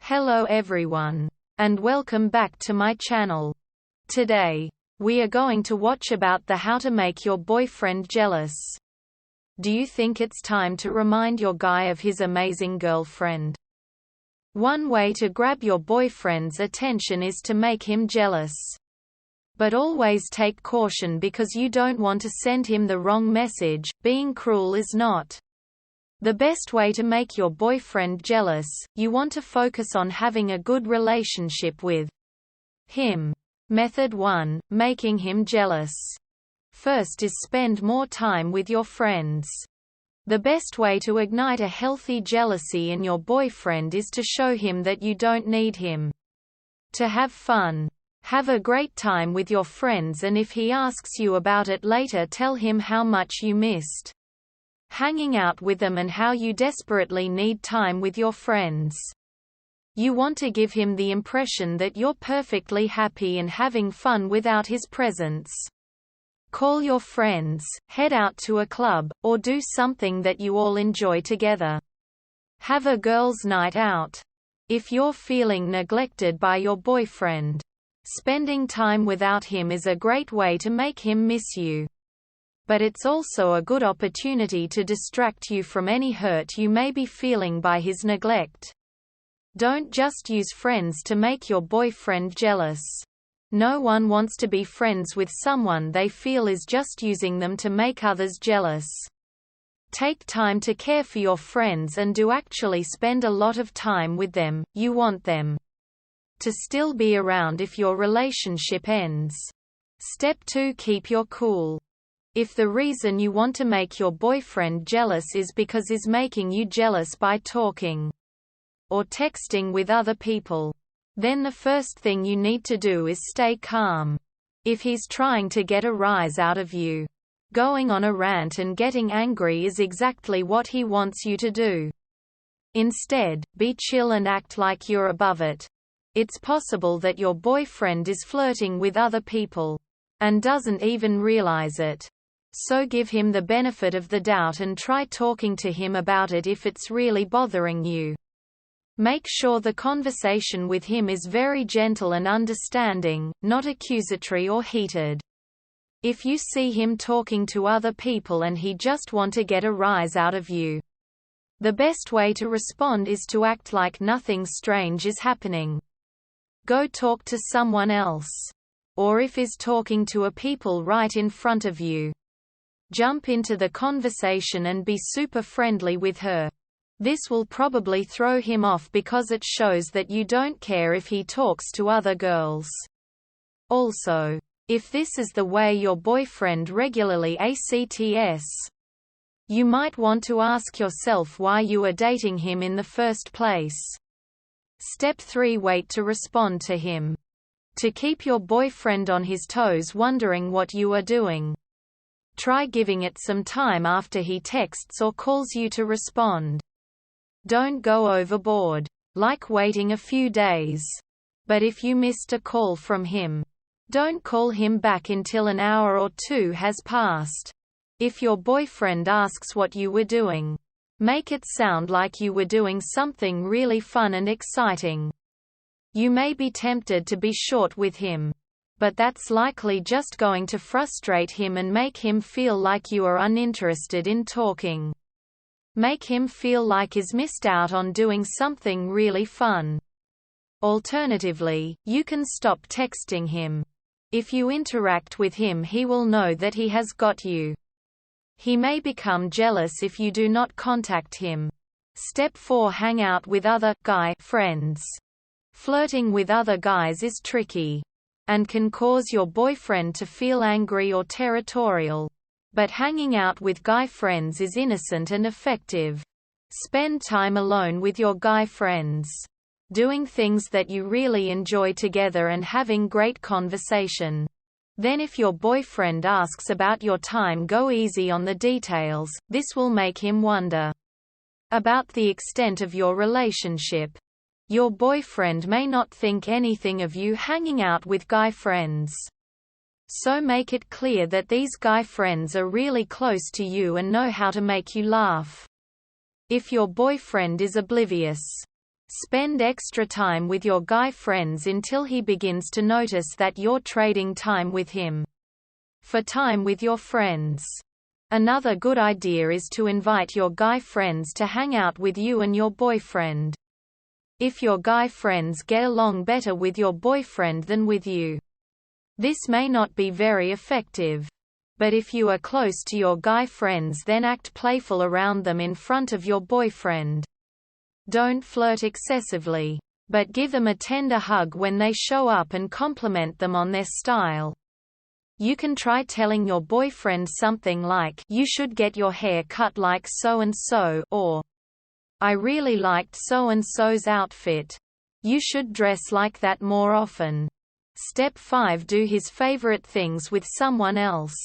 Hello everyone, and welcome back to my channel. Today, we are going to watch about the how to make your boyfriend jealous. Do you think it's time to remind your guy of his amazing girlfriend? One way to grab your boyfriend's attention is to make him jealous. But always take caution because you don't want to send him the wrong message. Being cruel is not the best way to make your boyfriend jealous. You want to focus on having a good relationship with him. Method 1. Making him jealous. First is spend more time with your friends. The best way to ignite a healthy jealousy in your boyfriend is to show him that you don't need him to have fun. Have a great time with your friends, and if he asks you about it later, tell him how much you missed hanging out with them and how you desperately need time with your friends. You want to give him the impression that you're perfectly happy and having fun without his presence. Call your friends, head out to a club, or do something that you all enjoy together. Have a girls' night out. If you're feeling neglected by your boyfriend, spending time without him is a great way to make him miss you. But it's also a good opportunity to distract you from any hurt you may be feeling by his neglect. Don't just use friends to make your boyfriend jealous. No one wants to be friends with someone they feel is just using them to make others jealous. Take time to care for your friends and do actually spend a lot of time with them. You want them to still be around if your relationship ends. Step 2. Keep your cool. If the reason you want to make your boyfriend jealous is because he's making you jealous by talking or texting with other people, then the first thing you need to do is stay calm. If he's trying to get a rise out of you, going on a rant and getting angry is exactly what he wants you to do. Instead, be chill and act like you're above it. It's possible that your boyfriend is flirting with other people and doesn't even realize it. So give him the benefit of the doubt and try talking to him about it if it's really bothering you. Make sure the conversation with him is very gentle and understanding, not accusatory or heated. If you see him talking to other people and he just want to get a rise out of you, the best way to respond is to act like nothing strange is happening. Go talk to someone else. Or if he's talking to a people right in front of you, jump into the conversation and be super friendly with her. This will probably throw him off because it shows that you don't care if he talks to other girls. Also, if this is the way your boyfriend regularly acts, you might want to ask yourself why you are dating him in the first place. Step 3. Wait to respond to him. To keep your boyfriend on his toes wondering what you are doing, try giving it some time after he texts or calls you to respond. Don't go overboard, like waiting a few days. But if you missed a call from him, don't call him back until an hour or two has passed. If your boyfriend asks what you were doing, make it sound like you were doing something really fun and exciting. You may be tempted to be short with him, but that's likely just going to frustrate him and make him feel like you are uninterested in talking. Make him feel like he's missed out on doing something really fun. Alternatively, you can stop texting him. If you interact with him, he will know that he has got you. He may become jealous if you do not contact him. Step 4. Hang out with other guy friends. Flirting with other guys is tricky and can cause your boyfriend to feel angry or territorial. But hanging out with guy friends is innocent and effective. Spend time alone with your guy friends, doing things that you really enjoy together and having great conversation. Then if your boyfriend asks about your time, go easy on the details. This will make him wonder about the extent of your relationship. Your boyfriend may not think anything of you hanging out with guy friends. So make it clear that these guy friends are really close to you and know how to make you laugh. If your boyfriend is oblivious, Spend extra time with your guy friends until he begins to notice that you're trading time with him for time with your friends. Another good idea is to invite your guy friends to hang out with you and your boyfriend. If your guy friends get along better with your boyfriend than with you, this may not be very effective. But if you are close to your guy friends, then act playful around them in front of your boyfriend. Don't flirt excessively, but give them a tender hug when they show up and compliment them on their style. You can try telling your boyfriend something like, "You should get your hair cut like so-and-so," or, "I really liked so-and-so's outfit. You should dress like that more often." Step 5. Do his favorite things with someone else.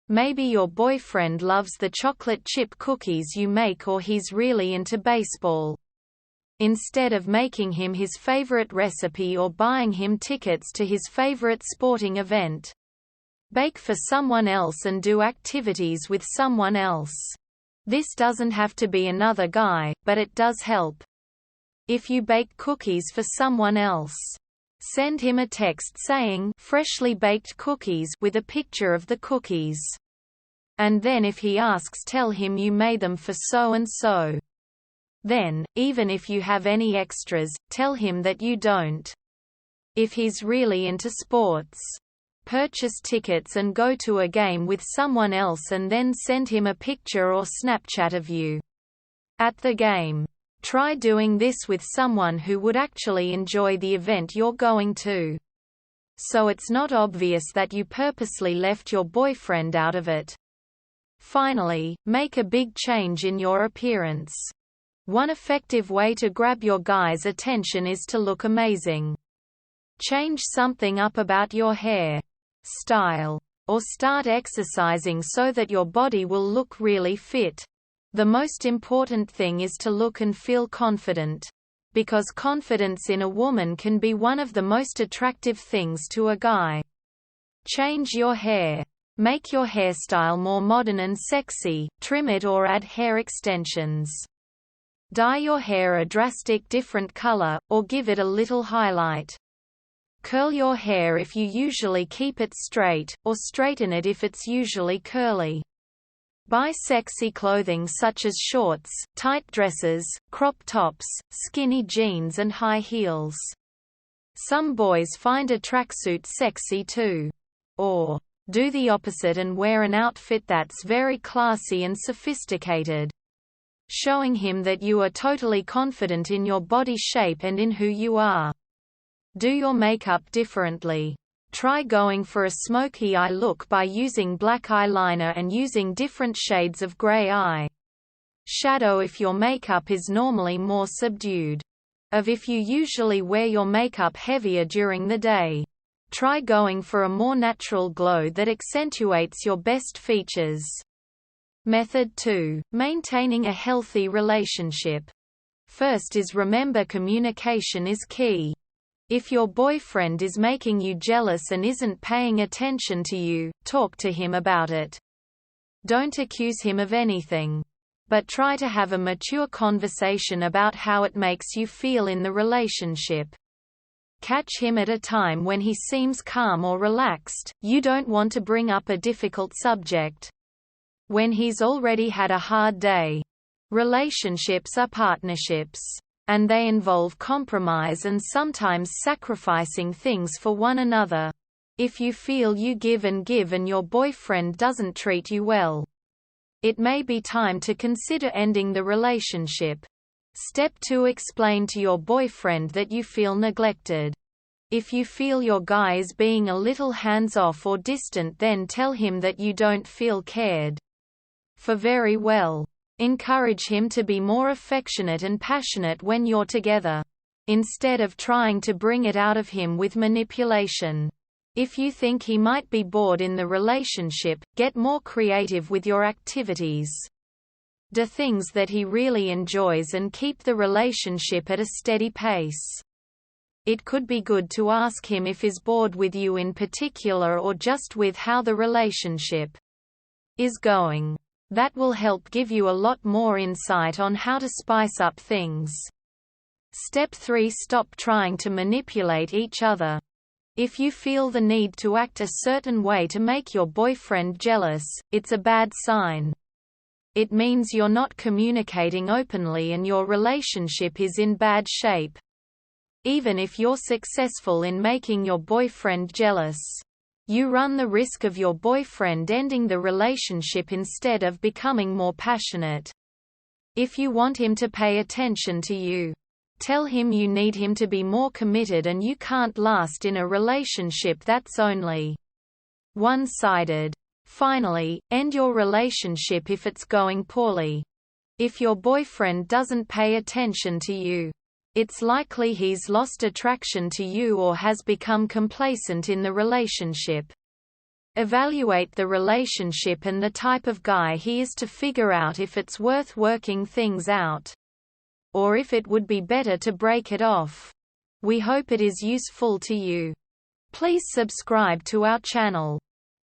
Maybe your boyfriend loves the chocolate chip cookies you make, or he's really into baseball. Instead of making him his favorite recipe or buying him tickets to his favorite sporting event, bake for someone else and do activities with someone else. This doesn't have to be another guy, but it does help. If you bake cookies for someone else, send him a text saying "freshly baked cookies" with a picture of the cookies. And then if he asks, tell him you made them for so-and-so. Then, even if you have any extras, tell him that you don't. If he's really into sports, purchase tickets and go to a game with someone else and then send him a picture or Snapchat of you at the game. Try doing this with someone who would actually enjoy the event you're going to, so it's not obvious that you purposely left your boyfriend out of it. Finally, make a big change in your appearance. One effective way to grab your guy's attention is to look amazing. Change something up about your hair, style, or start exercising so that your body will look really fit. The most important thing is to look and feel confident, because confidence in a woman can be one of the most attractive things to a guy. Change your hair. Make your hairstyle more modern and sexy, trim it or add hair extensions. Dye your hair a drastic different color, or give it a little highlight. Curl your hair if you usually keep it straight, or straighten it if it's usually curly. Buy sexy clothing such as shorts, tight dresses, crop tops, skinny jeans and high heels. Some boys find a tracksuit sexy too. Or, do the opposite and wear an outfit that's very classy and sophisticated, showing him that you are totally confident in your body shape and in who you are. Do your makeup differently. Try going for a smoky eye look by using black eyeliner and using different shades of gray eye shadow if your makeup is normally more subdued. If you usually wear your makeup heavier during the day, try going for a more natural glow that accentuates your best features. Method 2. Maintaining a healthy relationship. First is remember communication is key. If your boyfriend is making you jealous and isn't paying attention to you, talk to him about it. Don't accuse him of anything, but try to have a mature conversation about how it makes you feel in the relationship. Catch him at a time when he seems calm or relaxed. You don't want to bring up a difficult subject when he's already had a hard day. Relationships are partnerships, and they involve compromise and sometimes sacrificing things for one another. If you feel you give and your boyfriend doesn't treat you well, it may be time to consider ending the relationship. Step 2. Explain to your boyfriend that you feel neglected. If you feel your guy is being a little hands-off or distant, then tell him that you don't feel cared for very well. Encourage him to be more affectionate and passionate when you're together, instead of trying to bring it out of him with manipulation. If you think he might be bored in the relationship, get more creative with your activities. Do things that he really enjoys and keep the relationship at a steady pace. It could be good to ask him if he's bored with you in particular or just with how the relationship is going. That will help give you a lot more insight on how to spice up things. Step 3. Stop trying to manipulate each other. If you feel the need to act a certain way to make your boyfriend jealous, it's a bad sign. It means you're not communicating openly and your relationship is in bad shape. Even if you're successful in making your boyfriend jealous, you run the risk of your boyfriend ending the relationship instead of becoming more passionate. If you want him to pay attention to you, tell him you need him to be more committed and you can't last in a relationship that's only one-sided. Finally, end your relationship if it's going poorly. If your boyfriend doesn't pay attention to you, it's likely he's lost attraction to you or has become complacent in the relationship. Evaluate the relationship and the type of guy he is to figure out if it's worth working things out, or if it would be better to break it off. We hope it is useful to you. Please subscribe to our channel.